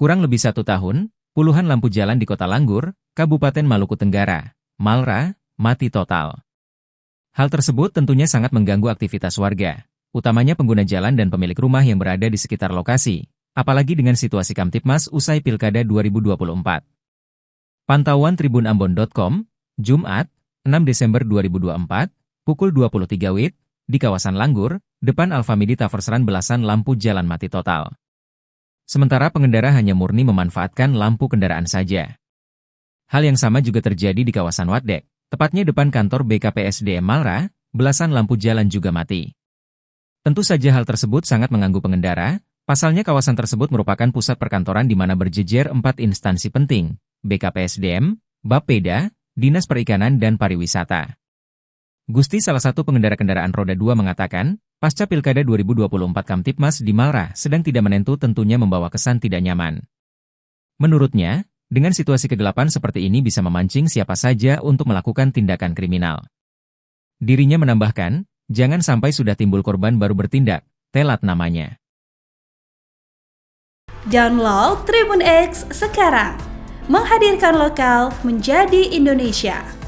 Kurang lebih 1 tahun, puluhan lampu jalan di Kota Langgur, Kabupaten Maluku Tenggara, Malra, mati total. Hal tersebut tentunya sangat mengganggu aktivitas warga, utamanya pengguna jalan dan pemilik rumah yang berada di sekitar lokasi, apalagi dengan situasi Kamtibmas usai Pilkada 2024. Pantauan tribunambon.com, Jumat, 6 Desember 2024, pukul 23 WIB, di kawasan Langgur, depan Alfamidi Taversran belasan lampu jalan mati total. Sementara pengendara hanya murni memanfaatkan lampu kendaraan saja. Hal yang sama juga terjadi di kawasan Wadek, tepatnya depan kantor BKPSDM Malra, belasan lampu jalan juga mati. Tentu saja hal tersebut sangat mengganggu pengendara, pasalnya kawasan tersebut merupakan pusat perkantoran di mana berjejer 4 instansi penting, BKPSDM, Bapeda, Dinas Perikanan dan Pariwisata. Gusti, salah satu pengendara kendaraan roda 2 mengatakan, pasca Pilkada 2024 Kamtibmas di Malra sedang tidak menentu tentunya membawa kesan tidak nyaman. Menurutnya, dengan situasi kegelapan seperti ini bisa memancing siapa saja untuk melakukan tindakan kriminal. Dirinya menambahkan, jangan sampai sudah timbul korban baru bertindak, telat namanya. Download Tribun X sekarang, menghadirkan lokal menjadi Indonesia.